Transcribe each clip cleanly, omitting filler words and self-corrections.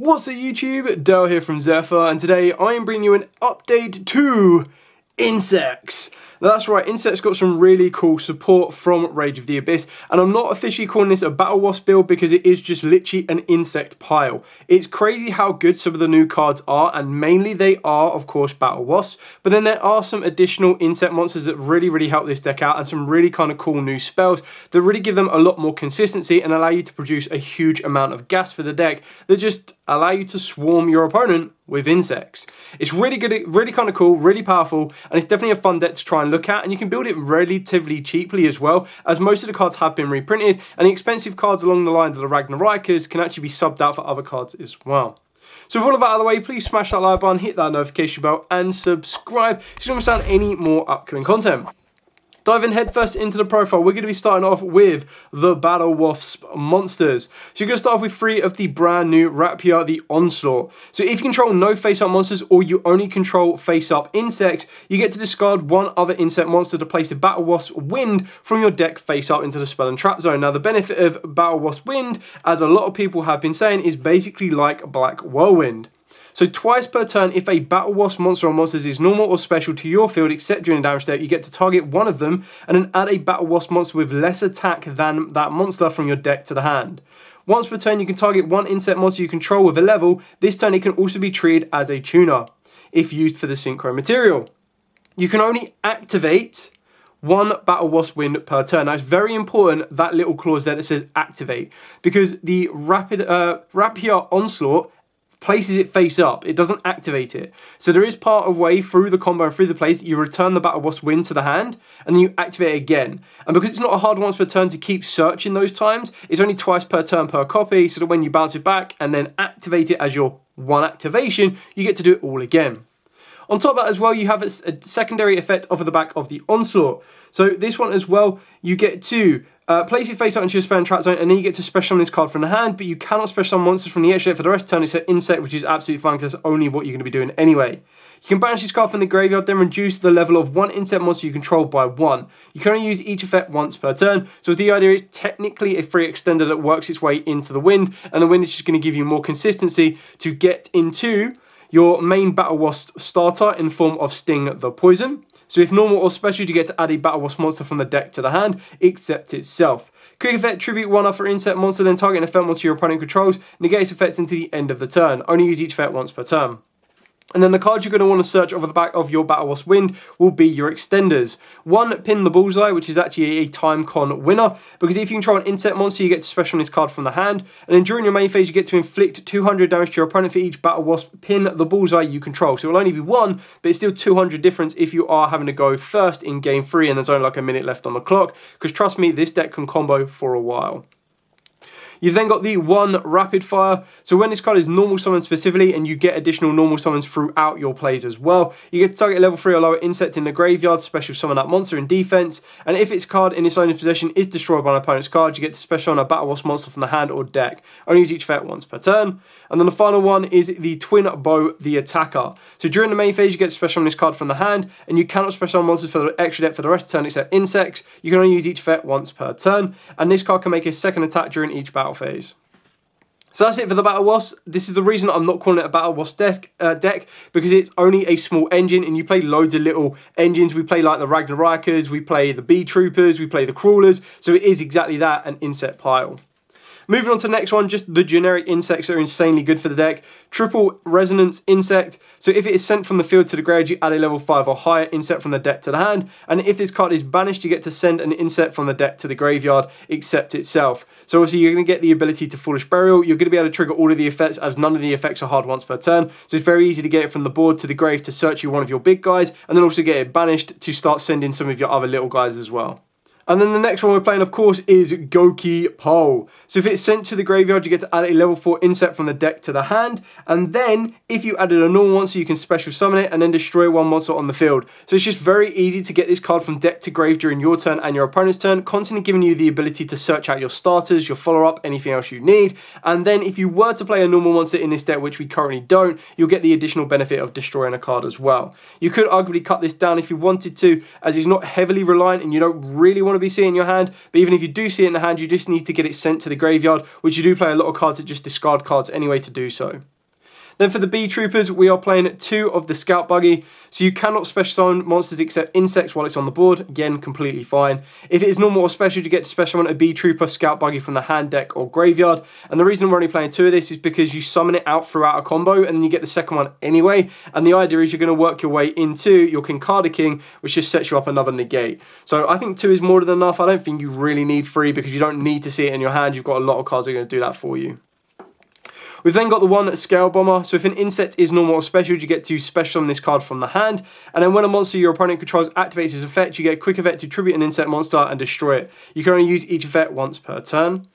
What's up YouTube, Dale here from Zephyr, and today I am bringing you an update to insects. Now that's right, insects got some really cool support from Rage of the Abyss, and I'm not officially calling this a Battle Wasp build because it is just literally an insect pile. It's crazy how good some of the new cards are, and mainly they are of course Battle Wasps, but then there are some additional insect monsters that really help this deck out, and some really kind of cool new spells that really give them a lot more consistency and allow you to produce a huge amount of gas for the deck that just allow you to swarm your opponent with insects. It's really good, really kind of cool, really powerful, and it's definitely a fun deck to try and look at, and you can build it relatively cheaply as well, as most of the cards have been reprinted, and the expensive cards along the line of the Ragnarikers can actually be subbed out for other cards as well. So with all of that out of the way, please smash that like button, hit that notification bell, and subscribe so you don't miss out on any more upcoming content. Diving headfirst into the profile, we're going to be starting off with the Battle Wasp monsters. So you're going to start off with 3 of the brand new Rapier, the Onslaught. So if you control no face-up monsters or you only control face-up insects, you get to discard 1 other insect monster to place a Battle Wasp Wind from your deck face-up into the spell and trap zone. Now the benefit of Battle Wasp Wind, as a lot of people have been saying, is basically like Black Whirlwind. So twice per turn, if a Battle Wasp monster or monsters is normal or special to your field except during the damage step, you get to target one of them and then add a Battle Wasp monster with less attack than that monster from your deck to the hand. Once per turn, you can target 1 insect monster you control with a level. This turn, it can also be treated as a tuner if used for the synchro material. You can only activate 1 Battle Wasp Wind per turn. Now it's very important, that little clause there that says activate, because the Rapier Onslaught places it face up, it doesn't activate it. So there is part of way through the combo and through the place, you return the Battle Wasp Wind to the hand, and then you activate it again. And because it's not a hard once per turn to keep searching those times, it's only twice per turn per copy, so that when you bounce it back and then activate it as your 1 activation, you get to do it all again. On top of that as well, you have a secondary effect off of the back of the Onslaught. So this one as well, you get to place it face out into your spell and trap zone, and then you get to special summon this card from the hand, but you cannot special summon monsters from the extra deck for the rest of the turn except insect, which is absolutely fine because that's only what you're going to be doing anyway. You can banish this card from the graveyard, then reduce the level of 1 insect monster you control by 1. You can only use each effect once per turn, so the idea is technically a free extender that works its way into the wind, and the wind is just going to give you more consistency to get into your main Battle Wasp starter in the form of Sting the Poison. So if normal or special, you get to add a Battle Wasp monster from the deck to the hand, except itself. Quick effect, tribute 1 other insect monster, then target an effect monster your opponent controls, negate its effects until the end of the turn. Only use each effect once per turn. And then the cards you're going to want to search over the back of your Battle Wasp Wind will be your extenders. 1, Pin the Bullseye, which is actually a time con winner, because if you control an insect monster, you get to special this card from the hand, and then during your main phase, you get to inflict 200 damage to your opponent for each Battle Wasp Pin the Bullseye you control. So it will only be 1, but it's still 200 difference if you are having to go first in game 3 and there's only like a minute left on the clock, because trust me, this deck can combo for a while. You've then got the 1 Rapid Fire. So when this card is normal summon specifically, and you get additional normal summons throughout your plays as well, you get to target a level 3 or lower insect in the graveyard, special summon that monster in defense, and if its card in its owner's possession is destroyed by an opponent's card, you get to special summon a Battle Wasp monster from the hand or deck. Only use each effect once per turn. And then the final one is the Twin Bow, the Attacker. So during the main phase, you get to special summon this card from the hand, and you cannot special summon monsters for the extra deck for the rest of the turn except insects. You can only use each effect once per turn, and this card can make a second attack during each battle phase. So that's it for the Battle Wasp. This is the reason I'm not calling it a Battle Wasp deck, because it's only a small engine, and you play loads of little engines. We play like the Ragnarikers, we play the Bee Troopers, we play the Crawlers, so it is exactly that, an insect pile. Moving on to the next one, just the generic insects that are insanely good for the deck. Triple Resonance Insect. So if it is sent from the field to the graveyard, you add a level 5 or higher insect from the deck to the hand. And if this card is banished, you get to send an insect from the deck to the graveyard, except itself. So obviously you're going to get the ability to Foolish Burial. You're going to be able to trigger all of the effects, as none of the effects are hard once per turn. So it's very easy to get it from the board to the grave to search you one of your big guys, and then also get it banished to start sending some of your other little guys as well. And then the next one we're playing, of course, is Goki Pole. So if it's sent to the graveyard, you get to add a level 4 insect from the deck to the hand. And then, if you added a normal monster, you can special summon it and then destroy 1 monster on the field. So it's just very easy to get this card from deck to grave during your turn and your opponent's turn, constantly giving you the ability to search out your starters, your follow-up, anything else you need. And then if you were to play a normal monster in this deck, which we currently don't, you'll get the additional benefit of destroying a card as well. You could arguably cut this down if you wanted to, as it's not heavily reliant and you don't really want to be seeing in your hand, but even if you do see it in the hand, you just need to get it sent to the graveyard, which you do play a lot of cards that just discard cards anyway to do so. Then for the B Troopers, we are playing 2 of the Scout Buggy. So you cannot special summon monsters except insects while it's on the board. Again, completely fine. If it is normal or special, you get to special summon a B Trooper Scout Buggy from the hand, deck, or graveyard. And the reason we're only playing 2 of this is because you summon it out throughout a combo, and then you get the second one anyway. And the idea is you're going to work your way into your Kincada King, which just sets you up another negate. So I think 2 is more than enough. I don't think you really need 3 because you don't need to see it in your hand. You've got a lot of cards that are going to do that for you. We've then got the 1 Scale Bomber. So if an insect is normal or special, you get to special summon this card from the hand. And then when a monster your opponent controls activates its effect, you get a quick effect to tribute an insect monster and destroy it. You can only use each effect once per turn.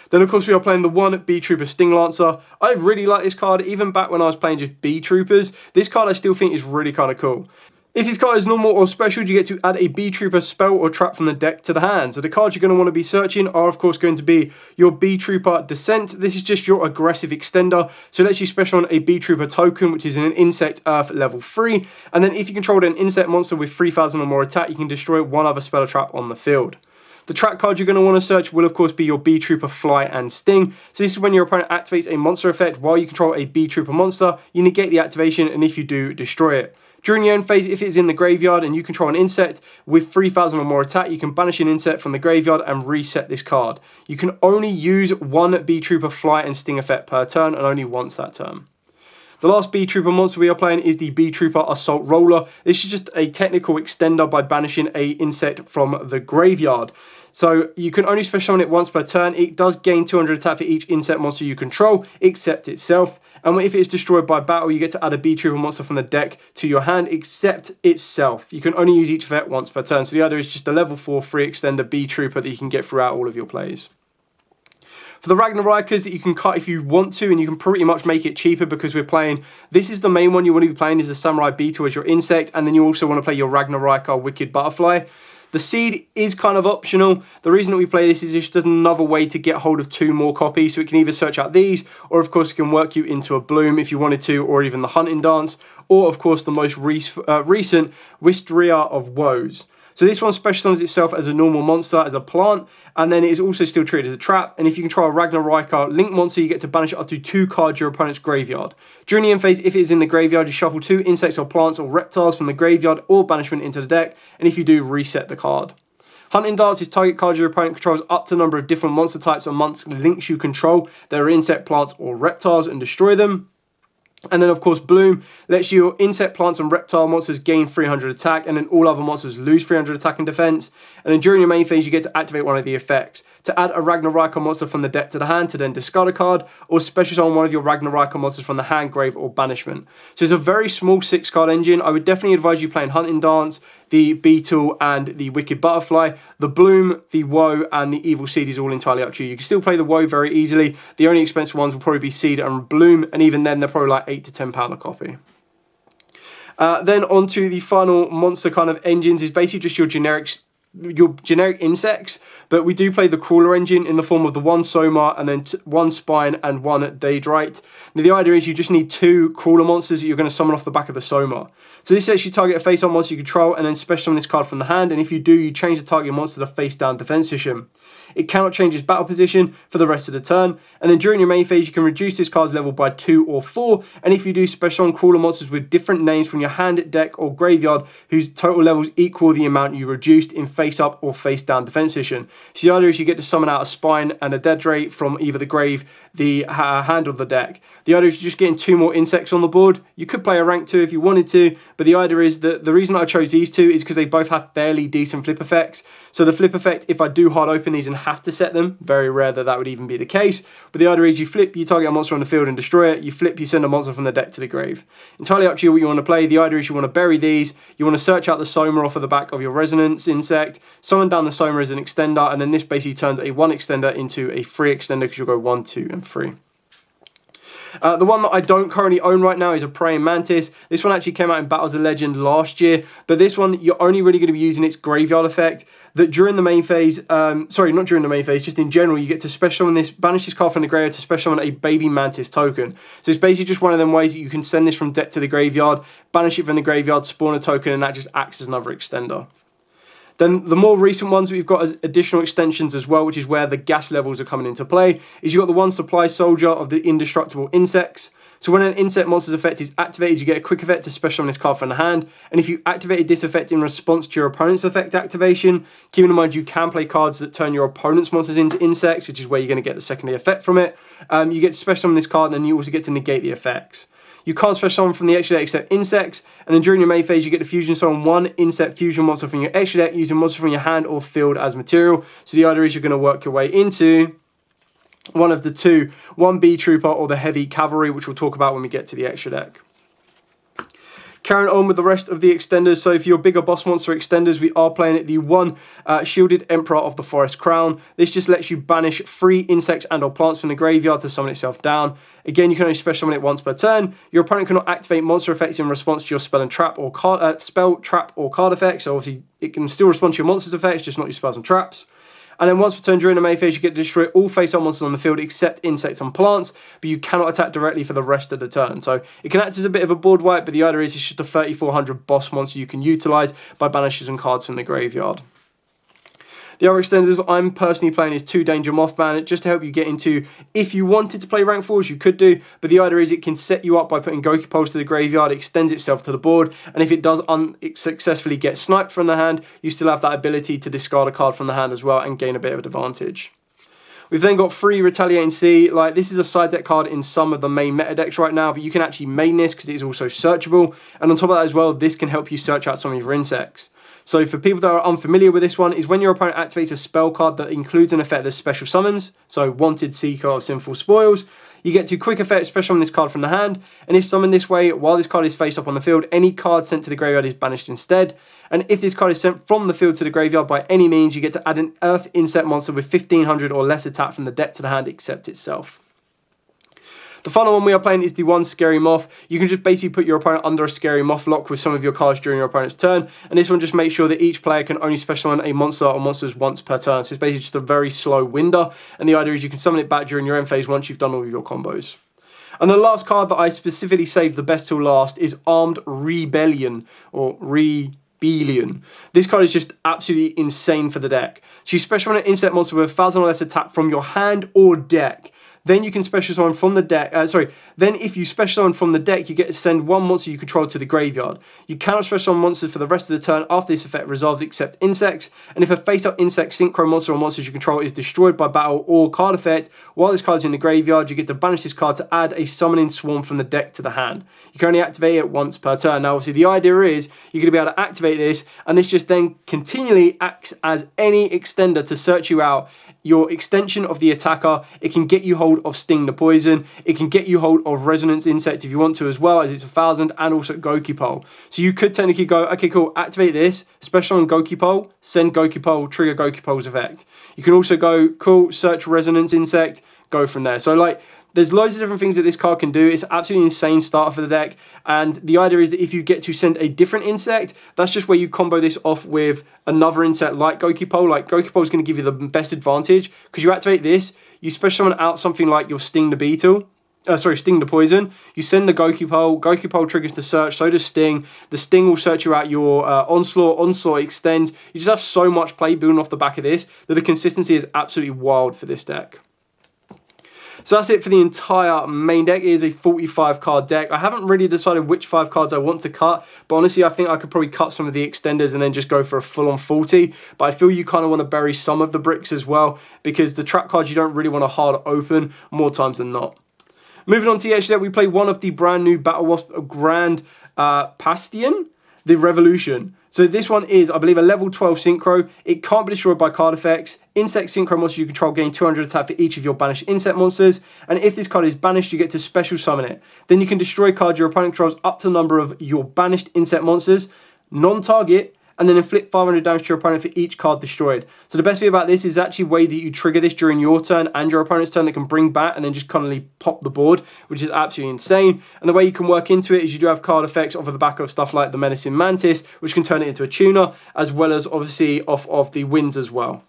Then, of course, we are playing the 1 B Trooper Sting Lancer. I really like this card, even back when I was playing just B Troopers. This card I still think is really kind of cool. If this card is normal or special, you get to add a B Trooper spell or trap from the deck to the hand. So the cards you're going to want to be searching are, of course, going to be your B Trooper Descent. This is just your aggressive extender. So it lets you special on a B Trooper token, which is an Insect Earth level 3. And then if you control an insect monster with 3,000 or more attack, you can destroy 1 other spell or trap on the field. The track card you're going to want to search will, of course, be your B Trooper Fly and Sting. So this is when your opponent activates a monster effect while you control a B Trooper monster. You negate the activation, and if you do, destroy it. During your end phase, if it is in the graveyard and you control an insect with 3,000 or more attack, you can banish an insect from the graveyard and reset this card. You can only use 1 B Trooper Fly and Sting effect per turn, and only once that turn. The last B Trooper monster we are playing is the B Trooper Assault Roller. This is just a technical extender by banishing an insect from the graveyard. So you can only special summon it once per turn. It does gain 200 attack for each insect monster you control, except itself. And if it is destroyed by battle, you get to add a B Trooper monster from the deck to your hand, except itself. You can only use each effect once per turn. So the other is just a level 4 free extender B Trooper that you can get throughout all of your plays. For the Ragnarikers that you can cut if you want to, and you can pretty much make it cheaper because we're playing, this is the main one you want to be playing, is the Samurai Beetle as your insect, and then you also want to play your Ragnariker Wicked Butterfly. The seed is kind of optional. The reason that we play this is just another way to get hold of 2 more copies, so it can either search out these, or of course it can work you into a Bloom if you wanted to, or even the Hunting Dance, or of course the most recent Wisteria of Woes. So this one special summons itself as a normal monster, as a plant, and then it is also still treated as a trap. And if you control a Ragnarika Link monster, you get to banish up to 2 cards your opponent's graveyard. During the end phase, if it is in the graveyard, you shuffle 2 insects or plants or reptiles from the graveyard or banishment into the deck, and if you do, reset the card. Hunting Dance is target cards your opponent controls up to a number of different monster types amongst links you control that are insect, plants, or reptiles, and destroy them. And then, of course, Bloom lets your insect, plants, and reptile monsters gain 300 attack, and then all other monsters lose 300 attack and defense. And then during your main phase, you get to activate one of the effects. To add a Ragnarika monster from the deck to the hand to then discard a card, or special summon one of your Ragnarika monsters from the hand, grave, or banishment. So it's a very small 6-card engine. I would definitely advise you playing Hunting Dance, the Beetle, and the Wicked Butterfly. The Bloom, the Woe, and the Evil Seed is all entirely up to you. You can still play the Woe very easily. The only expensive ones will probably be Seed and Bloom, and even then they're probably like £8 to £10 a copy. Then on to the final monster kind of engines is basically just your generic insects, but we do play the crawler engine in the form of the 1 Soma and then 1 Spine and 1 Daedrite. Now the idea is you just need 2 crawler monsters that you're going to summon off the back of the Soma. So this lets you target a face-on monster you control and then special summon this card from the hand, and if you do, you change the target monster to face-down defense position. It cannot change its battle position for the rest of the turn, and then during your main phase you can reduce this card's level by 2 or 4, and if you do, special on crawler monsters with different names from your hand, deck, or graveyard whose total levels equal the amount you reduced in face-up or face-down defense position. So the idea is you get to summon out a Spine and a Daedrite from either the grave, the hand, or the deck. The idea is you're just getting 2 more insects on the board. You could play a rank 2 if you wanted to, but the idea is that the reason I chose these 2 is because they both have fairly decent flip effects. So the flip effect, if I do hard open these and have to set them, very rare that would even be the case, but the idea is you flip, you target a monster on the field and destroy it, you flip, you send a monster from the deck to the grave. Entirely up to you what you want to play. The idea is you want to bury these, you want to search out the Soma off of the back of your Resonance insect, summon down the Soma as an extender, and then this basically turns a 1 extender into a 3 extender because you'll go 1, 2, and 3. The one that I don't currently own right now is a Praying Mantis. This one actually came out in Battles of Legend last year, but this one you're only really going to be using its graveyard effect. That during the main phase, sorry, not during the main phase, just in general, you get to special summon this, banish this card from the graveyard to special summon a Baby Mantis token. So it's basically just one of them ways that you can send this from deck to the graveyard, banish it from the graveyard, spawn a token, and that just acts as another extender. Then the more recent ones we've got as additional extensions as well, which is where the gas levels are coming into play, is you've got the 1 Supply Soldier of the Indestructible Insects. So when an insect monster's effect is activated, you get a quick effect to special summon this card from the hand. And if you activated this effect in response to your opponent's effect activation, keep in mind you can play cards that turn your opponent's monsters into insects, which is where you're going to get the secondary effect from it. You get to special summon this card, and then you also get to negate the effects. You can't special summon from the extra deck except insects, and then during your main phase you get to fusion summon one insect fusion monster from your extra deck using monsters from your hand or field as material. So the idea is you're going to work your way into one of the two, one B Trooper or the Heavy Cavalry, which we'll talk about when we get to the extra deck. Carrying on with the rest of the extenders, so for your bigger boss monster extenders, we are playing it the one Shielded Emperor of the Forest Crown. This just lets you banish 3 insects and or plants from the graveyard to summon itself down. Again, you can only special summon it once per turn. Your opponent cannot activate monster effects in response to your spell, trap, or card effects. So obviously, it can still respond to your monster's effects, just not your spells and traps. And then once per turn during the main phase, you get to destroy all face-up monsters on the field except insects and plants, but you cannot attack directly for the rest of the turn. So it can act as a bit of a board wipe, but the idea is it's just a 3400 boss monster you can utilize by banishing some cards from the graveyard. The other extenders I'm personally playing is 2 Danger Mothman, just to help you get into, if you wanted to play rank 4s, you could do, but the idea is it can set you up by putting Goki Poles to the graveyard, extends itself to the board, and if it does unsuccessfully get sniped from the hand, you still have that ability to discard a card from the hand as well and gain a bit of advantage. We've then got 3 Retaliating Sea. Like, this is a side deck card in some of the main meta decks right now, but you can actually main this because it's also searchable. And on top of that as well, this can help you search out some of your insects. So for people that are unfamiliar with this one, is when your opponent activates a spell card that includes an effect that special summons, so Wanted, Seeker, or Sinful Spoils, you get to quick effect special summon this card from the hand, and if summoned this way, while this card is face up on the field, any card sent to the graveyard is banished instead. And if this card is sent from the field to the graveyard by any means, you get to add an Earth Insect monster with 1500 or less attack from the deck to the hand except itself. The final one we are playing is the one Scary Moth. You can just basically put your opponent under a Scary Moth lock with some of your cards during your opponent's turn, and this one just makes sure that each player can only special summon a monster or monsters once per turn. So it's basically just a very slow window, and the idea is you can summon it back during your end phase once you've done all of your combos. And the last card that I specifically saved the best till last is Armed Rebellion, or Rebellion. This card is just absolutely insane for the deck. So you special summon an insect monster with 1000 or less attack from your hand or deck. Then you can special summon from the deck, then if you special summon from the deck, you get to send one monster you control to the graveyard. You cannot special summon monsters for the rest of the turn after this effect resolves except insects, and if a face-up insect, synchro monster or monsters you control is destroyed by battle or card effect, while this card is in the graveyard, you get to banish this card to add a summoning swarm from the deck to the hand. You can only activate it once per turn. Now obviously the idea is you're going to be able to activate this, and this just then continually acts as any extender to search you out, your extension of the attacker. It can get you hold of Sting the Poison. It can get you hold of Resonance Insect if you want to as well, as it's 1000, and also Goki Pole. So you could technically go, okay, cool, activate this, special on Goki Pole, send Goki Pole, trigger Goki Pole's effect. You can also go, cool, search Resonance Insect, go from there. So like, there's loads of different things that this card can do. It's absolutely insane starter for the deck. And the idea is that if you get to send a different insect, that's just where you combo this off with another insect like Goki Pole. Like Goki Pole is going to give you the best advantage because you activate this, you special summon out something like your Sting the Poison. You send the Goki Pole triggers the search, so does Sting. The Sting will search you out your Onslaught extends. You just have so much play building off the back of this that the consistency is absolutely wild for this deck. So that's it for the entire main deck. It is a 45 card deck. I haven't really decided which 5 cards I want to cut, but honestly I think I could probably cut some of the extenders and then just go for a full on 40. But I feel you kind of want to bury some of the bricks as well, because the trap cards you don't really want to hard open more times than not. Moving on to the extra deck, we play one of the brand new Battle Wasp Grand Bastion, the Revolution. So this one is, I believe, a level 12 synchro. It can't be destroyed by card effects. Insect synchro monsters you control gain 200 attack for each of your banished insect monsters. And if this card is banished, you get to special summon it. Then you can destroy cards your opponent controls up to the number of your banished insect monsters, non-target, and then inflict 500 damage to your opponent for each card destroyed. So the best thing about this is actually a way that you trigger this during your turn and your opponent's turn that can bring back and then just constantly pop the board, which is absolutely insane. And the way you can work into it is you do have card effects off of the back of stuff like the Menacing Mantis, which can turn it into a tuner, as well as obviously off of the winds as well.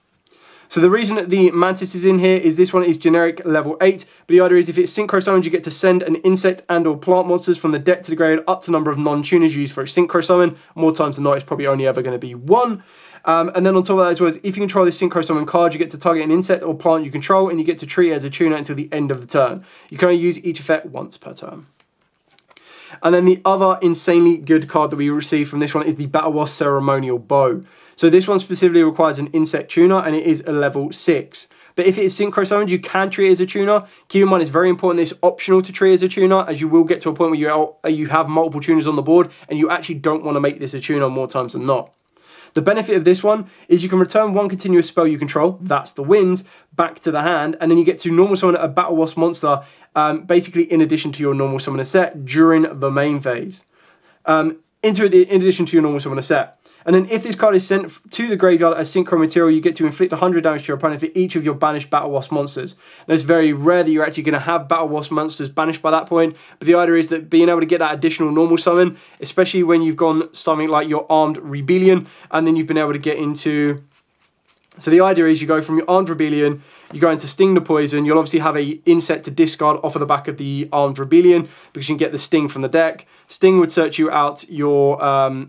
So the reason that the Mantis is in here is this one is generic level 8, but the idea is if it's synchro summoned, you get to send an insect and or plant monsters from the deck to the graveyard up to the number of non-tuners used for a synchro summon. More times than not, it's probably only ever going to be 1. And then on top of that as well, if you control this synchro summon card, you get to target an insect or plant you control, and you get to treat it as a tuner until the end of the turn. You can only use each effect once per turn. And then the other insanely good card that we received from this one is the Battle Wasp Ceremonial Bow. So this one specifically requires an insect tuner, and it is a level 6. But if it is synchro summoned, you can treat it as a tuner. Keep in mind, it's very important that it's optional to treat as a tuner, as you will get to a point where you have multiple tuners on the board, and you actually don't want to make this a tuner more times than not. The benefit of this one is you can return one continuous spell you control, that's the winds, back to the hand, and then you get to normal summon a Battle Wasp monster, basically in addition to your normal summoner set during the main phase. In addition to your normal summoner set. And then if this card is sent to the graveyard as synchro material, you get to inflict 100 damage to your opponent for each of your banished Battle Wasp monsters. Now, it's very rare that you're actually going to have Battle Wasp monsters banished by that point, but the idea is that being able to get that additional normal summon, especially when you've gone something like your Armed Rebellion, and then you've been able to get into... So the idea is you go from your Armed Rebellion, you go into Sting the Poison, you'll obviously have a insect to discard off of the back of the Armed Rebellion, because you can get the Sting from the deck. Sting would search you out your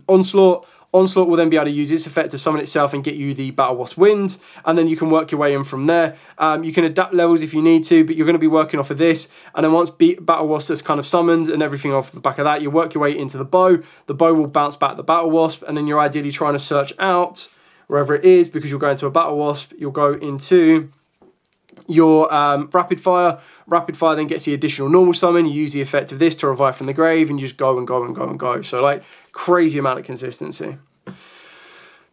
Onslaught. Onslaught will then be able to use this effect to summon itself and get you the Battle Wasp Wind, and then you can work your way in from there. You can adapt levels if you need to, but you're going to be working off of this, and then once Battle Wasp is kind of summoned and everything off the back of that, you work your way into the bow. The bow will bounce back the Battle Wasp, and then you're ideally trying to search out wherever it is, because you'll go into a Battle Wasp, you'll go into your Rapid Fire. Rapid Fire then gets the additional normal summon. You use the effect of this to revive from the grave, and you just go and go and go and go. So like crazy amount of consistency.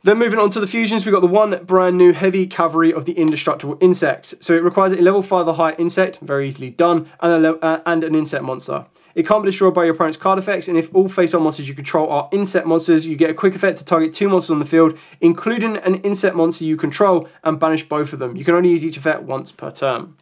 Then moving on to the fusions, we've got the one brand new heavy cavalry of the indestructible insects. So it requires a level 5 or higher insect, very easily done, and an insect monster. It can't be destroyed by your opponent's card effects, and if all face-up monsters you control are insect monsters, you get a quick effect to target 2 monsters on the field, including an insect monster you control, and banish both of them. You can only use each effect once per turn.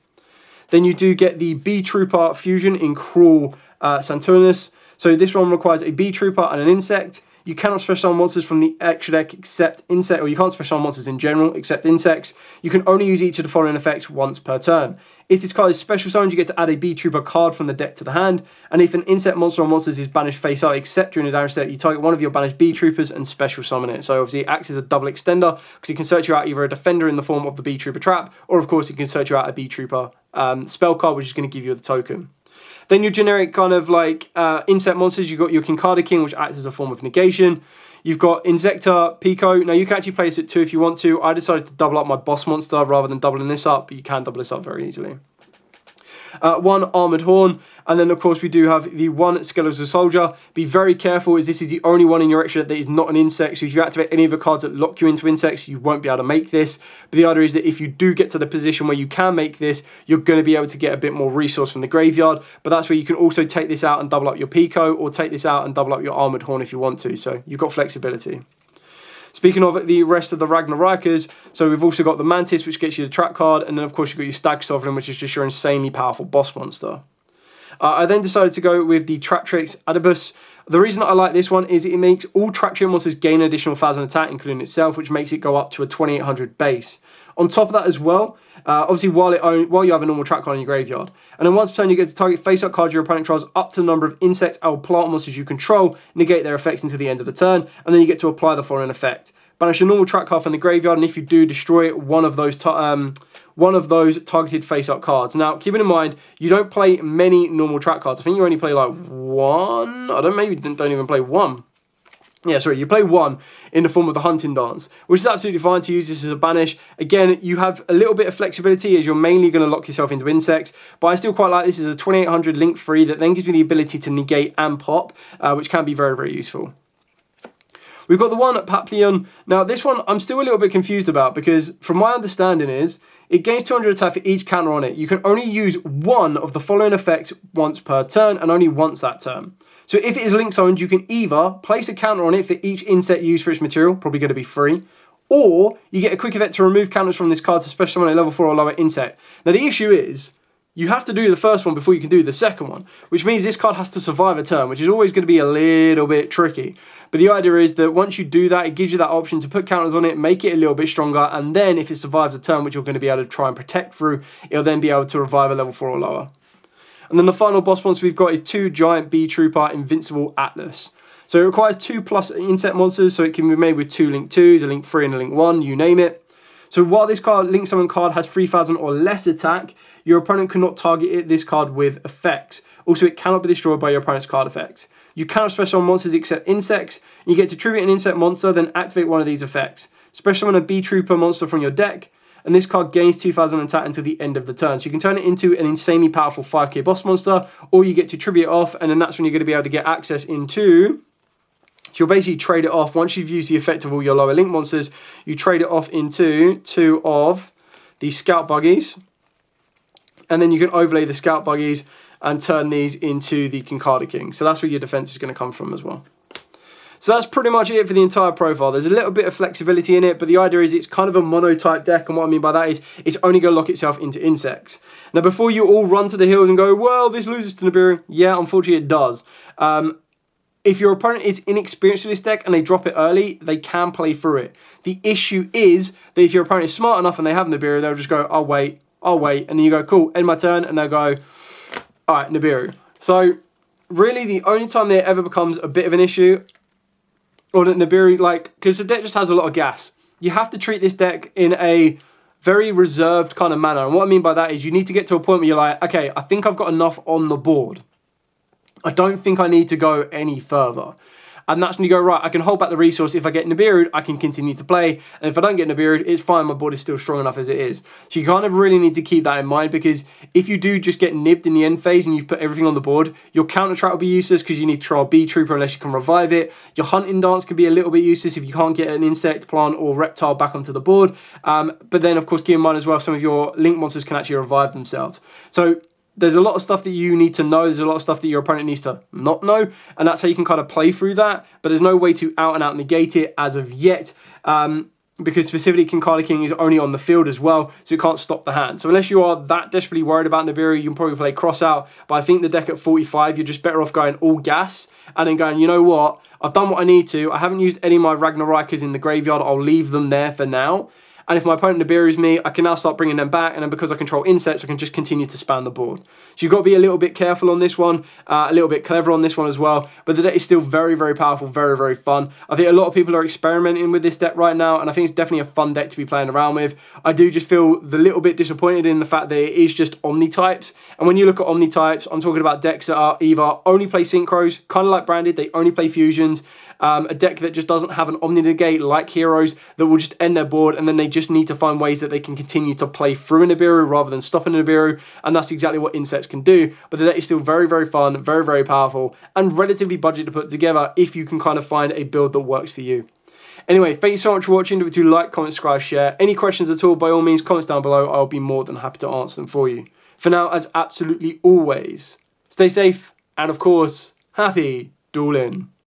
Then you do get the Bee Trooper fusion in Cruel Saturnus. So this one requires a Bee Trooper and an insect. You cannot special summon monsters from the extra deck except insect, or you can't special summon monsters in general except insects. You can only use each of the following effects once per turn. If this card is special summoned, you get to add a Bee Trooper card from the deck to the hand. And if an insect monster or monsters is banished face up except during the damage step, you target one of your banished Bee Troopers and special summon it. So obviously it acts as a double extender, because it can search you out either a defender in the form of the Bee Trooper trap, or of course it can search you out a Bee Trooper spell card, which is going to give you the token. Then your generic kind of like insect monsters, you've got your Kincada King, which acts as a form of negation. You've got Insecta Pico. Now you can actually place it 2 if you want to. I decided to double up my boss monster rather than doubling this up, but you can double this up very easily. One Armoured Horn, and then of course we do have the one Skeletal Soldier. Be very careful, as this is the only one in your extra that is not an insect, so if you activate any of the cards that lock you into insects, you won't be able to make this. But the idea is that if you do get to the position where you can make this, you're going to be able to get a bit more resource from the graveyard, but that's where you can also take this out and double up your Pico, or take this out and double up your Armoured Horn if you want to, so you've got flexibility. Speaking of the rest of the Ragnarikers, so we've also got the Mantis, which gets you the trap card, and then of course you've got your Stag Sovereign, which is just your insanely powerful boss monster. I then decided to go with the Traptrix Adibus. The reason that I like this one is it makes all Traptrix monsters gain an additional 1,000 attack, including itself, which makes it go up to a 2,800 base. On top of that as well, obviously while you have a normal trap card in your graveyard, and then once per turn you get to target face-up cards your opponent controls up to the number of insects or plant monsters you control, negate their effects until the end of the turn, and then you get to apply the following effect. Banish a normal trap card from the graveyard, and if you do, destroy one of those targeted face-up cards. Now, keeping in mind, you don't play many normal trap cards. I think you only play like one. Don't even play one. Yeah, sorry, you play one in the form of the Hunting Dance, which is absolutely fine to use this as a banish. Again, you have a little bit of flexibility as you're mainly going to lock yourself into insects, but I still quite like this as a 2,800 link free that then gives me the ability to negate and pop, which can be very, very useful. We've got the one at Papillon. Now, this one I'm still a little bit confused about, because from my understanding is it gains 200 attack for each counter on it. You can only use one of the following effects once per turn, and only once that turn. So if it is link summoned, you can either place a counter on it for each insect used for its material, probably going to be free, or you get a quick effect to remove counters from this card to special summon a level 4 or lower insect. Now the issue is, you have to do the first one before you can do the second one, which means this card has to survive a turn, which is always going to be a little bit tricky. But the idea is that once you do that, it gives you that option to put counters on it, make it a little bit stronger, and then if it survives a turn, which you're going to be able to try and protect through, it'll then be able to revive a level 4 or lower. And then the final boss monster we've got is 2 giant Bee Trooper Invincible Atlas. So it requires 2+ insect monsters, so it can be made with 2 link 2s, a link 3 and a link 1, you name it. So while this card, Link Summon card, has 3000 or less attack, your opponent cannot target this card with effects. Also, it cannot be destroyed by your opponent's card effects. You cannot special summon monsters except insects. You get to tribute an insect monster, then activate one of these effects. Special summon a Bee Trooper monster from your deck, and this card gains 2000 attack until the end of the turn. So you can turn it into an insanely powerful 5k boss monster, or you get to tribute it off, and then that's when you're going to be able to get access into... So you'll basically trade it off. Once you've used the effect of all your lower Link monsters, you trade it off into 2 of these Scout Buggies, and then you can overlay the Scout Buggies and turn these into the Kincada King. So that's where your defense is going to come from as well. So that's pretty much it for the entire profile. There's a little bit of flexibility in it, but the idea is it's kind of a mono-type deck, and what I mean by that is it's only going to lock itself into insects. Now, before you all run to the hills and go, well, this loses to Nibiru, yeah, unfortunately it does. If your opponent is inexperienced with this deck and they drop it early, they can play through it. The issue is that if your opponent is smart enough and they have Nibiru, they'll just go, I'll wait, and then you go, cool, end my turn, and they'll go, all right, Nibiru. So really the only time that it ever becomes a bit of an issue, or that Nibiru, like, because the deck just has a lot of gas, you have to treat this deck in a very reserved kind of manner. And what I mean by that is you need to get to a point where you're like, okay, I think I've got enough on the board. I don't think I need to go any further. And that's when you go, right, I can hold back the resource. If I get Nibiru'd, I can continue to play. And if I don't get Nibiru'd, it's fine. My board is still strong enough as it is. So you kind of really need to keep that in mind, because if you do just get nibbed in the end phase and you've put everything on the board, your counter trap will be useless because you need to try a Bee Trooper unless you can revive it. Your hunting dance can be a little bit useless if you can't get an insect, plant, or reptile back onto the board. But then, of course, keep in mind as well, some of your Link monsters can actually revive themselves. So there's a lot of stuff that you need to know. There's a lot of stuff that your opponent needs to not know. And that's how you can kind of play through that. But there's no way to out and out negate it as of yet. Because specifically Kincada King is only on the field as well. So it can't stop the hand. So unless you are that desperately worried about Nibiru, you can probably play cross out. But I think the deck at 45, you're just better off going all gas. And then going, you know what? I've done what I need to. I haven't used any of my Ragnarikers in the graveyard. I'll leave them there for now. And if my opponent Nibiru's me, I can now start bringing them back. And then because I control insects, I can just continue to span the board. So you've got to be a little bit careful on this one, a little bit clever on this one as well. But the deck is still very, very powerful, very, very fun. I think a lot of people are experimenting with this deck right now, and I think it's definitely a fun deck to be playing around with. I do just feel the little bit disappointed in the fact that it is just Omni-types. And when you look at Omni-types, I'm talking about decks that are either only play Synchros, kind of like Branded, they only play Fusions, a deck that just doesn't have an Omni-negate like Heroes that will just end their board, and then they just need to find ways that they can continue to play through a Nibiru rather than stopping a Nibiru, and that's exactly what insects can do. But the deck is still very, very fun, very, very powerful, and relatively budget to put together if you can kind of find a build that works for you. Anyway, thank you so much for watching. Don't forget to like, comment, subscribe, share. Any questions at all, by all means, comments down below. I'll be more than happy to answer them for you. For now, as absolutely always, stay safe, and of course, happy dueling.